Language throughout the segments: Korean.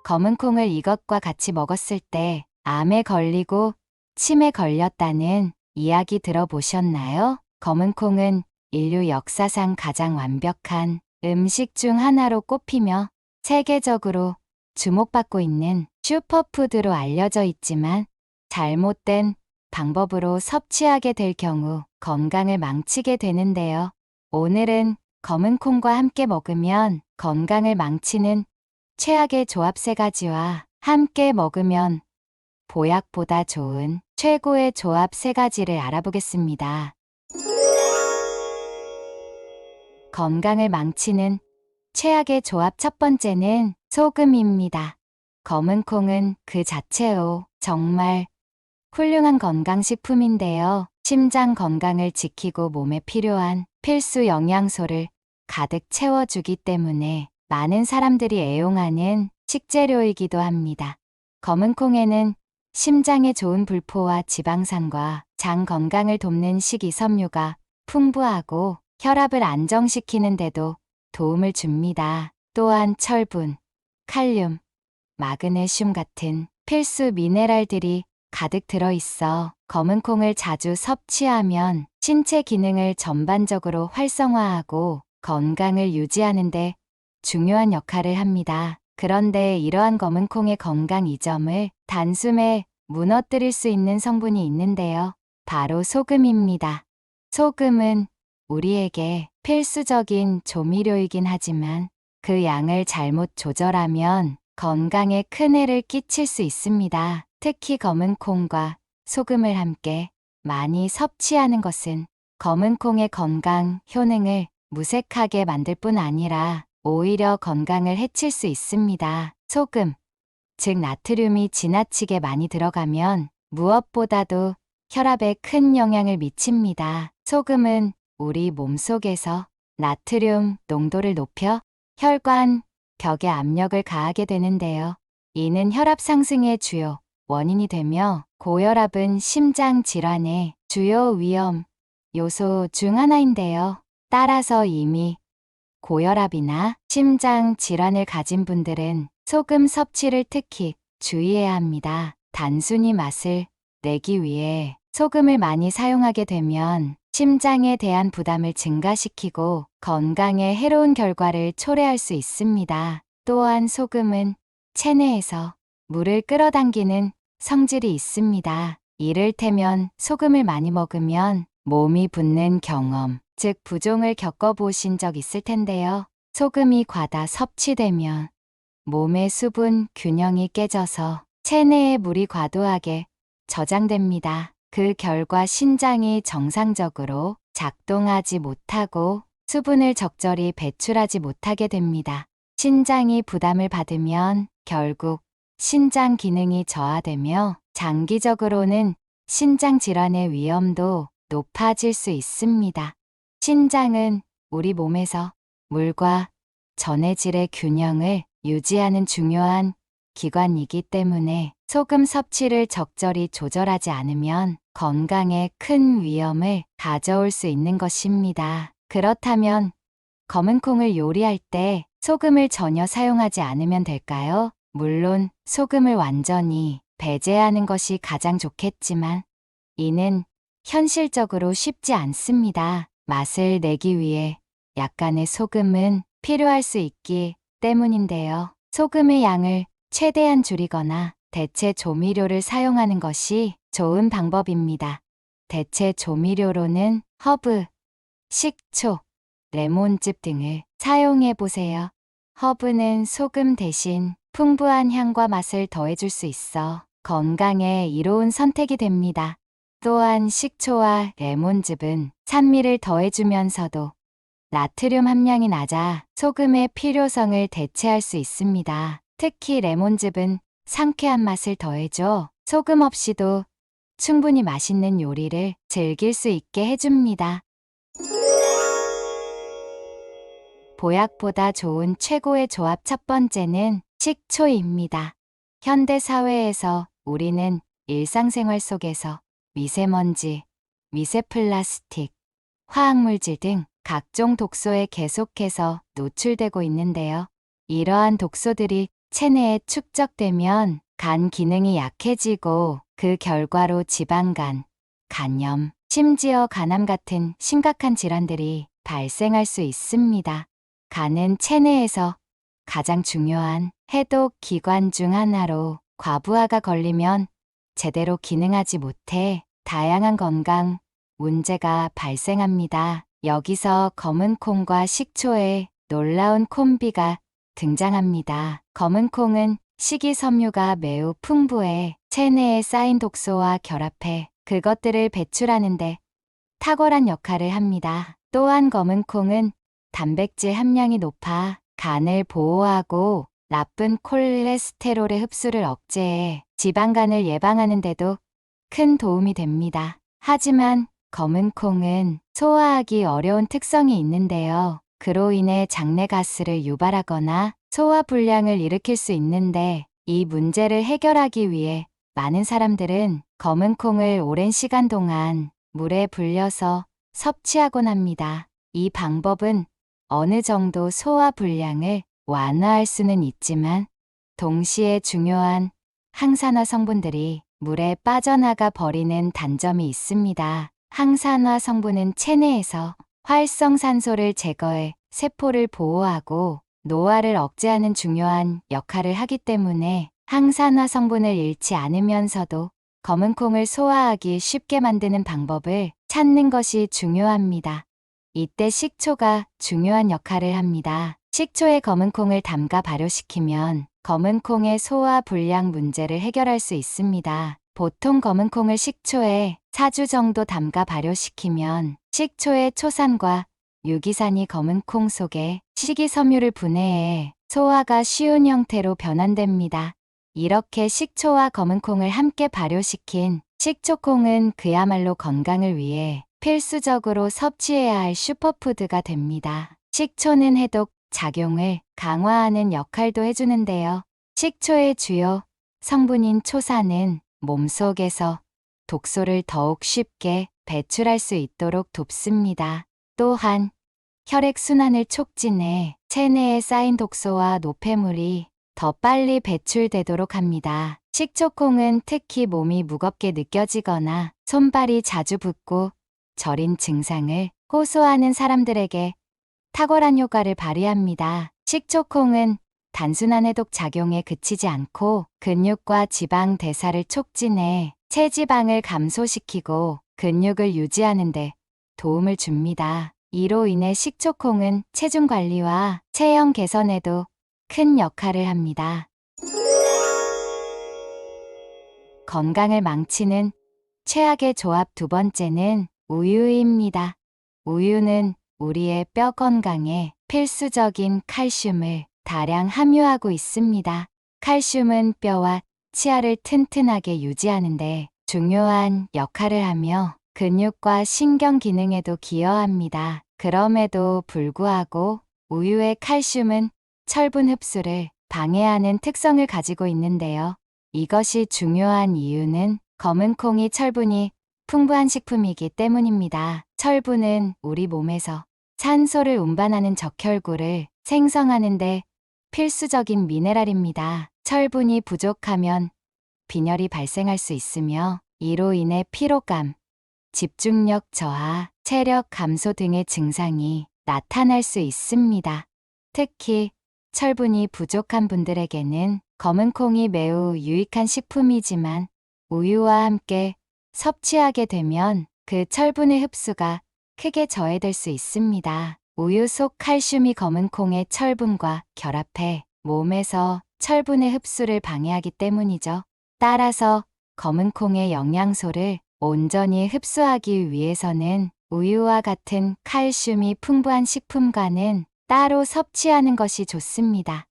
검은 콩을 이것과 같이 먹었을 때 암에 걸리고 침에 걸렸다는 이야기 들어보셨나요? 검은 콩은 인류 역사상 가장 완벽한 음식 중 하나로 꼽히며 세계적으로 주목받고 있는 슈퍼푸드로 알려져 있지만 잘못된 방법으로 섭취하게 될 경우 건강을 망치게 되는데요. 오늘은 검은 콩과 함께 먹으면 건강을 망치는 최악의 조합 3가지와 함께 먹으면 보약보다 좋은 최고의 조합 3가지를 알아보겠습니다. 건강을 망치는 최악의 조합 첫 번째는 소금입니다. 검은 콩은 그 자체로 정말 훌륭한 건강식품인데요. 심장 건강을 지키고 몸에 필요한 필수 영양소를 가득 채워주기 때문에 많은 사람들이 애용하는 식재료이기도 합니다. 검은 콩에는 심장에 좋은 불포와 지방산과 장 건강을 돕는 식이섬유가 풍부하고 혈압을 안정시키는 데도 도움을 줍니다. 또한 철분, 칼륨, 마그네슘 같은 필수 미네랄들이 가득 들어있어 검은 콩을 자주 섭취하면 신체 기능을 전반적으로 활성화하고 건강을 유지하는 데 중요한 역할을 합니다. 그런데 이러한 검은 콩의 건강 이점을 단숨에 무너뜨릴 수 있는 성분이 있는데요. 바로 소금입니다. 소금은 우리에게 필수적인 조미료이긴 하지만 그 양을 잘못 조절하면 건강에 큰 해를 끼칠 수 있습니다. 특히 검은 콩과 소금을 함께 많이 섭취하는 것은 검은 콩의 건강 효능을 무색하게 만들 뿐 아니라 오히려 건강을 해칠 수 있습니다. 소금, 즉 나트륨이 지나치게 많이 들어가면 무엇보다도 혈압에 큰 영향을 미칩니다. 소금은 우리 몸속에서 나트륨 농도를 높여 혈관 벽에 압력을 가하게 되는데요. 이는 혈압 상승의 주요 원인이 되며 고혈압은 심장 질환의 주요 위험 요소 중 하나인데요. 따라서 이미 고혈압이나 심장 질환을 가진 분들은 소금 섭취를 특히 주의해야 합니다. 단순히 맛을 내기 위해 소금을 많이 사용하게 되면 심장에 대한 부담을 증가시키고 건강에 해로운 결과를 초래할 수 있습니다. 또한 소금은 체내에서 물을 끌어당기는 성질이 있습니다. 이를테면 소금을 많이 먹으면 몸이 붓는 경험, 즉 부종을 겪어보신 적 있을 텐데요. 소금이 과다 섭취되면 몸의 수분 균형이 깨져서 체내에 물이 과도하게 저장됩니다. 그 결과 신장이 정상적으로 작동하지 못하고 수분을 적절히 배출하지 못하게 됩니다. 신장이 부담을 받으면 결국 신장 기능이 저하되며 장기적으로는 신장 질환의 위험도 높아질 수 있습니다. 신장은 우리 몸에서 물과 전해질의 균형을 유지하는 중요한 기관이기 때문에 소금 섭취를 적절히 조절하지 않으면 건강에 큰 위험을 가져올 수 있는 것입니다. 그렇다면 검은 콩을 요리할 때 소금을 전혀 사용하지 않으면 될까요? 물론 소금을 완전히 배제하는 것이 가장 좋겠지만 이는 현실적으로 쉽지 않습니다. 맛을 내기 위해 약간의 소금은 필요할 수 있기 때문인데요. 소금의 양을 최대한 줄이거나 대체 조미료를 사용하는 것이 좋은 방법입니다. 대체 조미료로는 허브, 식초, 레몬즙 등을 사용해 보세요. 허브는 소금 대신 풍부한 향과 맛을 더해줄 수 있어 건강에 이로운 선택이 됩니다. 또한 식초와 레몬즙은 산미를 더해주면서도 나트륨 함량이 낮아 소금의 필요성을 대체할 수 있습니다. 특히 레몬즙은 상쾌한 맛을 더해줘 소금 없이도 충분히 맛있는 요리를 즐길 수 있게 해줍니다. 보약보다 좋은 최고의 조합 첫 번째는 식초입니다. 현대 사회에서 우리는 일상생활 속에서 미세먼지, 미세플라스틱, 화학물질 등 각종 독소에 계속해서 노출되고 있는데요. 이러한 독소들이 체내에 축적되면 간 기능이 약해지고 그 결과로 지방간, 간염, 심지어 간암 같은 심각한 질환들이 발생할 수 있습니다. 간은 체내에서 가장 중요한 해독 기관 중 하나로 과부하가 걸리면 제대로 기능하지 못해 다양한 건강 문제가 발생합니다. 여기서 검은 콩과 식초의 놀라운 콤비가 등장합니다. 검은 콩은 식이섬유가 매우 풍부해 체내에 쌓인 독소와 결합해 그것들을 배출하는데 탁월한 역할을 합니다. 또한 검은 콩은 단백질 함량이 높아 간을 보호하고 나쁜 콜레스테롤의 흡수를 억제해 지방간을 예방하는 데도 큰 도움이 됩니다. 하지만 검은 콩은 소화하기 어려운 특성이 있는데요. 그로 인해 장내 가스를 유발하거나 소화불량을 일으킬 수 있는데 이 문제를 해결하기 위해 많은 사람들은 검은 콩을 오랜 시간 동안 물에 불려서 섭취하곤 합니다. 이 방법은 어느 정도 소화불량을 완화할 수는 있지만 동시에 중요한 항산화 성분들이 물에 빠져나가 버리는 단점이 있습니다. 항산화 성분은 체내에서 활성산소를 제거해 세포를 보호하고 노화를 억제하는 중요한 역할을 하기 때문에 항산화 성분을 잃지 않으면서도 검은 콩을 소화하기 쉽게 만드는 방법을 찾는 것이 중요합니다. 이때 식초가 중요한 역할을 합니다. 식초에 검은 콩을 담가 발효시키면 검은 콩의 소화 불량 문제를 해결할 수 있습니다. 보통 검은 콩을 식초에 4주 정도 담가 발효시키면 식초의 초산과 유기산이 검은 콩 속에 식이섬유를 분해해 소화가 쉬운 형태로 변환됩니다. 이렇게 식초와 검은 콩을 함께 발효시킨 식초콩은 그야말로 건강을 위해 필수적으로 섭취해야 할 슈퍼푸드가 됩니다. 식초는 해독 작용을 강화하는 역할도 해주는데요. 식초의 주요 성분인 초산은 몸속에서 독소를 더욱 쉽게 배출할 수 있도록 돕습니다. 또한 혈액순환을 촉진해 체내에 쌓인 독소와 노폐물이 더 빨리 배출되도록 합니다. 식초콩은 특히 몸이 무겁게 느껴지거나 손발이 자주 붓고 저린 증상을 호소하는 사람들에게 탁월한 효과를 발휘합니다. 식초콩은 단순한 해독 작용에 그치지 않고 근육과 지방 대사를 촉진해 체지방을 감소시키고 근육을 유지하는 데 도움을 줍니다. 이로 인해 식초콩은 체중 관리와 체형 개선에도 큰 역할을 합니다. 건강을 망치는 최악의 조합 두 번째는 우유입니다. 우유는 우리의 뼈 건강에 필수적인 칼슘을 다량 함유하고 있습니다. 칼슘은 뼈와 치아를 튼튼하게 유지하는데 중요한 역할을 하며 근육과 신경 기능에도 기여합니다. 그럼에도 불구하고 우유의 칼슘은 철분 흡수를 방해하는 특성을 가지고 있는데요. 이것이 중요한 이유는 검은 콩이 철분이 풍부한 식품이기 때문입니다. 철분은 우리 몸에서 산소를 운반하는 적혈구를 생성하는데 필수적인 미네랄입니다. 철분이 부족하면 빈혈이 발생할 수 있으며 이로 인해 피로감, 집중력 저하, 체력 감소 등의 증상이 나타날 수 있습니다. 특히 철분이 부족한 분들에게는 검은 콩이 매우 유익한 식품이지만 우유와 함께 섭취하게 되면 그 철분의 흡수가 크게 저해될 수 있습니다. 우유 속 칼슘이 검은 콩의 철분과 결합해 몸에서 철분의 흡수를 방해하기 때문이죠. 따라서 검은 콩의 영양소를 온전히 흡수하기 위해서는 우유와 같은 칼슘이 풍부한 식품과는 따로 섭취하는 것이 좋습니다.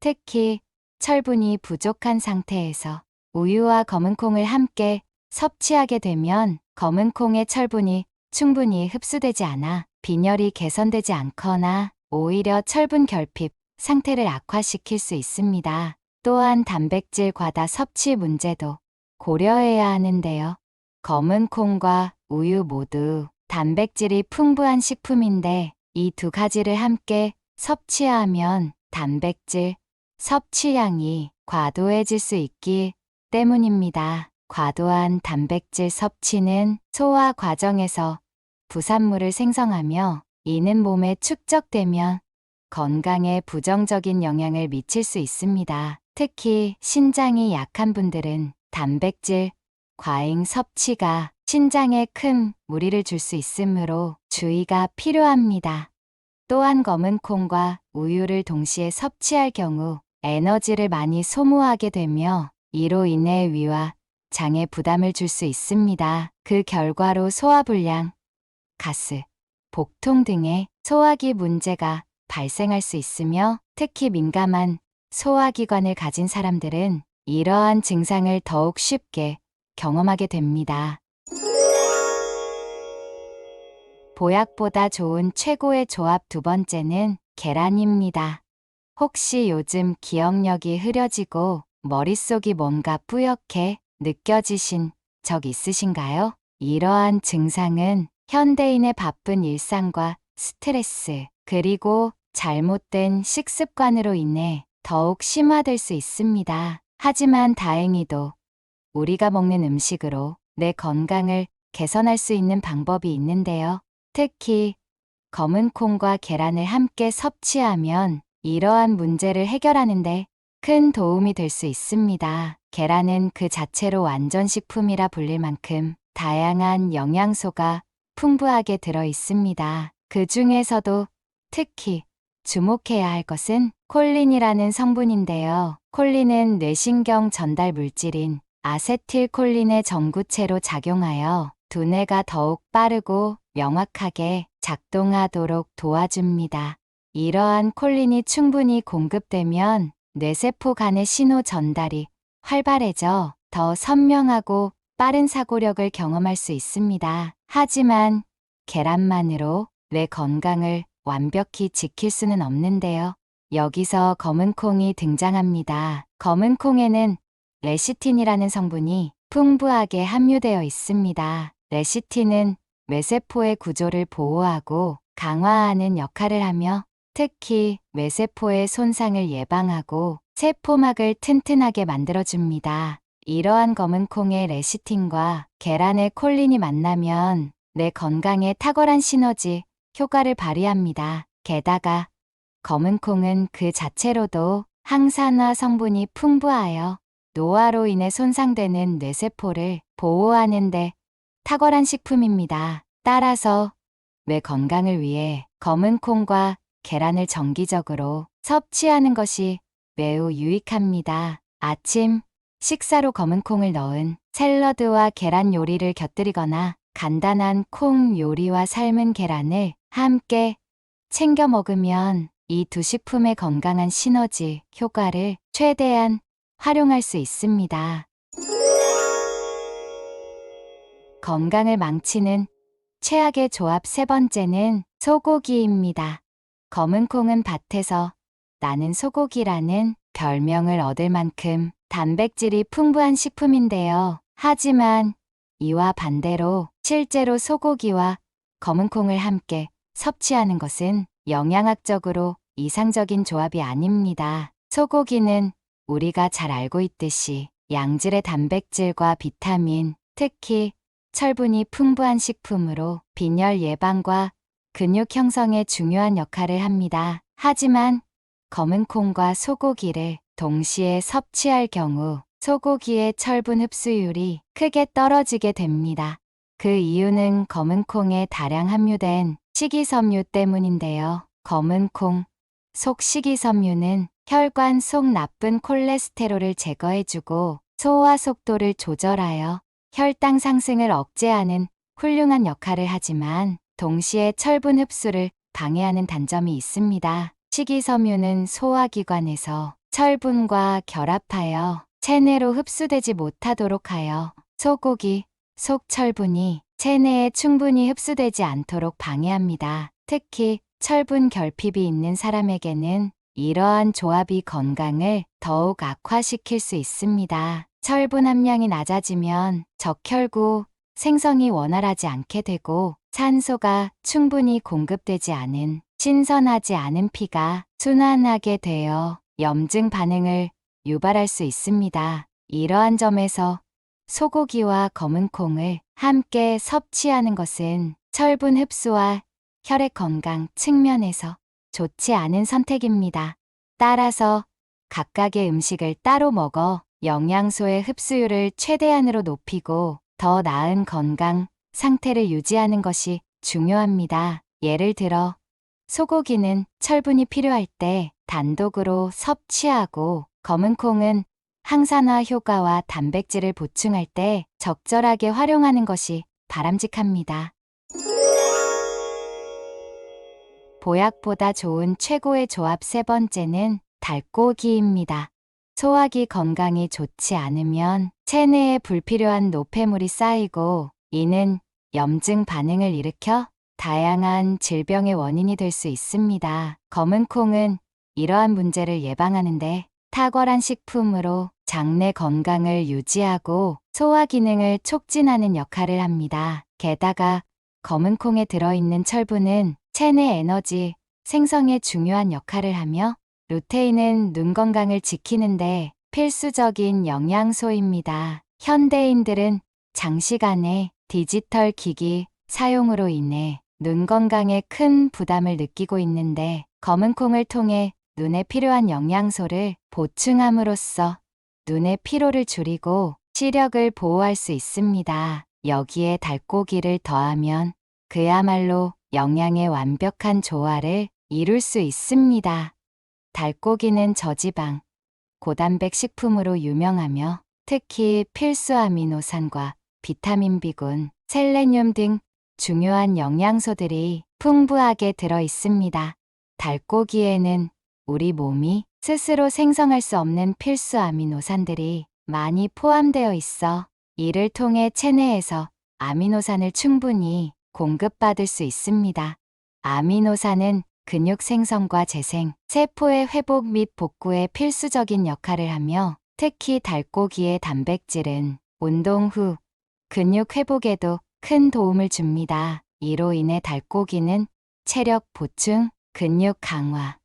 특히 철분이 부족한 상태에서 우유와 검은 콩을 함께 섭취하게 되면 검은 콩의 철분이 충분히 흡수되지 않아 빈혈이 개선되지 않거나 오히려 철분 결핍 상태를 악화시킬 수 있습니다. 또한 단백질 과다 섭취 문제도 고려해야 하는데요. 검은 콩과 우유 모두 단백질이 풍부한 식품인데 이 두 가지를 함께 섭취하면 단백질 섭취량이 과도해질 수 있기 때문입니다. 과도한 단백질 섭취는 소화 과정에서 부산물을 생성하며 이는 몸에 축적되면 건강에 부정적인 영향을 미칠 수 있습니다. 특히 신장이 약한 분들은 단백질 과잉 섭취가 신장에 큰 무리를 줄 수 있으므로 주의가 필요합니다. 또한 검은 콩과 우유를 동시에 섭취할 경우 에너지를 많이 소모하게 되며 이로 인해 위와 장에 부담을 줄 수 있습니다. 그 결과로 소화불량, 가스, 복통 등의 소화기 문제가 발생할 수 있으며 특히 민감한 소화기관을 가진 사람들은 이러한 증상을 더욱 쉽게 경험하게 됩니다. 보약보다 좋은 최고의 조합 두 번째는 계란입니다. 혹시 요즘 기억력이 흐려지고 머릿속이 뭔가 뿌옇게 느껴지신 적 있으신가요? 이러한 증상은 현대인의 바쁜 일상과 스트레스, 그리고 잘못된 식습관으로 인해 더욱 심화될 수 있습니다. 하지만 다행히도 우리가 먹는 음식으로 내 건강을 개선할 수 있는 방법이 있는데요. 특히 검은 콩과 계란을 함께 섭취하면 이러한 문제를 해결하는데 큰 도움이 될 수 있습니다. 계란은 그 자체로 완전식품이라 불릴 만큼 다양한 영양소가 풍부하게 들어 있습니다. 그 중에서도 특히 주목해야 할 것은 콜린이라는 성분인데요. 콜린은 뇌신경 전달 물질인 아세틸콜린의 전구체로 작용하여 두뇌가 더욱 빠르고 명확하게 작동하도록 도와줍니다. 이러한 콜린이 충분히 공급되면 뇌세포 간의 신호 전달이 활발해져 더 선명하고 빠른 사고력을 경험할 수 있습니다. 하지만 계란만으로 뇌 건강을 완벽히 지킬 수는 없는데요. 여기서 검은 콩이 등장합니다. 검은 콩에는 레시틴이라는 성분이 풍부하게 함유되어 있습니다. 레시틴은 뇌세포의 구조를 보호하고 강화하는 역할을 하며 특히 뇌세포의 손상을 예방하고 세포막을 튼튼하게 만들어줍니다. 이러한 검은 콩의 레시틴과 계란의 콜린이 만나면 뇌 건강에 탁월한 시너지 효과를 발휘합니다. 게다가 검은 콩은 그 자체로도 항산화 성분이 풍부하여 노화로 인해 손상되는 뇌세포를 보호하는 데 탁월한 식품입니다. 따라서 뇌 건강을 위해 검은 콩과 계란을 정기적으로 섭취하는 것이 매우 유익합니다. 아침 식사로 검은 콩을 넣은 샐러드와 계란 요리를 곁들이거나 간단한 콩 요리와 삶은 계란을 함께 챙겨 먹으면 이 두 식품의 건강한 시너지 효과를 최대한 활용할 수 있습니다. 건강을 망치는 최악의 조합 세 번째는 소고기입니다. 검은 콩은 밭에서 나는 소고기라는 별명을 얻을 만큼 단백질이 풍부한 식품인데요. 하지만 이와 반대로 실제로 소고기와 검은 콩을 함께 섭취하는 것은 영양학적으로 이상적인 조합이 아닙니다. 소고기는 우리가 잘 알고 있듯이 양질의 단백질과 비타민, 특히 철분이 풍부한 식품으로 빈혈 예방과 근육 형성에 중요한 역할을 합니다. 하지만 검은 콩과 소고기를 동시에 섭취할 경우 소고기의 철분 흡수율이 크게 떨어지게 됩니다. 그 이유는 검은 콩에 다량 함유된 식이섬유 때문인데요. 검은 콩 속 식이섬유는 혈관 속 나쁜 콜레스테롤을 제거해주고 소화 속도를 조절하여 혈당 상승을 억제하는 훌륭한 역할을 하지만 동시에 철분 흡수를 방해하는 단점이 있습니다. 식이섬유는 소화기관에서 철분과 결합하여 체내로 흡수되지 못하도록 하여 소고기 속 철분이 체내에 충분히 흡수되지 않도록 방해합니다. 특히 철분 결핍이 있는 사람에게는 이러한 조합이 건강을 더욱 악화시킬 수 있습니다. 철분 함량이 낮아지면 적혈구 생성이 원활하지 않게 되고 산소가 충분히 공급되지 않은 신선하지 않은 피가 순환하게 되어 염증 반응을 유발할 수 있습니다. 이러한 점에서 소고기와 검은 콩을 함께 섭취하는 것은 철분 흡수와 혈액 건강 측면에서 좋지 않은 선택입니다. 따라서 각각의 음식을 따로 먹어 영양소의 흡수율을 최대한으로 높이고 더 나은 건강 상태를 유지하는 것이 중요합니다. 예를 들어 소고기는 철분이 필요할 때 단독으로 섭취하고 검은 콩은 항산화 효과와 단백질을 보충할 때 적절하게 활용하는 것이 바람직합니다. 보약보다 좋은 최고의 조합 세 번째는 달고기입니다. 소화기 건강이 좋지 않으면 체내에 불필요한 노폐물이 쌓이고 이는 염증 반응을 일으켜 다양한 질병의 원인이 될 수 있습니다. 검은 콩은 이러한 문제를 예방하는데 탁월한 식품으로 장내 건강을 유지하고 소화 기능을 촉진하는 역할을 합니다. 게다가 검은 콩에 들어있는 철분은 체내 에너지 생성에 중요한 역할을 하며 루테인은 눈 건강을 지키는데 필수적인 영양소입니다. 현대인들은 장시간의 디지털 기기 사용으로 인해 눈 건강에 큰 부담을 느끼고 있는데 검은 콩을 통해 눈에 필요한 영양소를 보충함으로써 눈의 피로를 줄이고 시력을 보호할 수 있습니다. 여기에 달고기를 더하면 그야말로 영양의 완벽한 조화를 이룰 수 있습니다. 달고기는 저지방, 고단백 식품으로 유명하며 특히 필수 아미노산과 비타민 B군, 셀레늄 등 중요한 영양소들이 풍부하게 들어 있습니다. 달고기에는 우리 몸이 스스로 생성할 수 없는 필수 아미노산들이 많이 포함되어 있어 이를 통해 체내에서 아미노산을 충분히 공급받을 수 있습니다. 아미노산은 근육 생성과 재생, 세포의 회복 및 복구에 필수적인 역할을 하며 특히 달고기의 단백질은 운동 후 근육 회복에도 큰 도움을 줍니다. 이로 인해 달고기는 체력 보충, 근육 강화,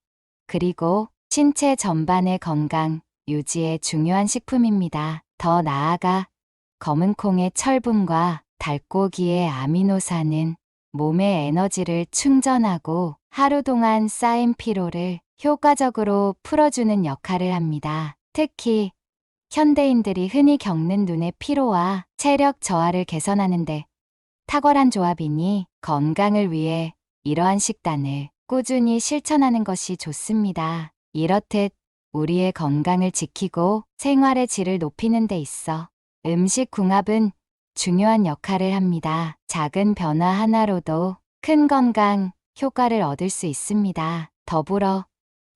그리고 신체 전반의 건강 유지에 중요한 식품입니다. 더 나아가 검은 콩의 철분과 달고기의 아미노산은 몸의 에너지를 충전하고 하루 동안 쌓인 피로를 효과적으로 풀어주는 역할을 합니다. 특히 현대인들이 흔히 겪는 눈의 피로와 체력 저하를 개선하는데 탁월한 조합이니 건강을 위해 이러한 식단을 꾸준히 실천하는 것이 좋습니다. 이렇듯 우리의 건강을 지키고 생활의 질을 높이는 데 있어 음식 궁합은 중요한 역할을 합니다. 작은 변화 하나로도 큰 건강 효과를 얻을 수 있습니다. 더불어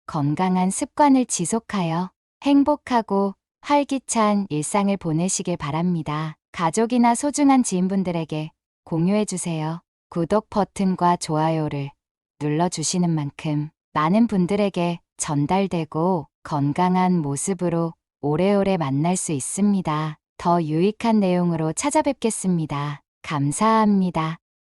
건강한 습관을 지속하여 행복하고 활기찬 일상을 보내시길 바랍니다. 가족이나 소중한 지인분들에게 공유해주세요. 구독 버튼과 좋아요를 눌러주시는 만큼 많은 분들에게 전달되고 건강한 모습으로 오래오래 만날 수 있습니다. 더 유익한 내용으로 찾아뵙겠습니다. 감사합니다.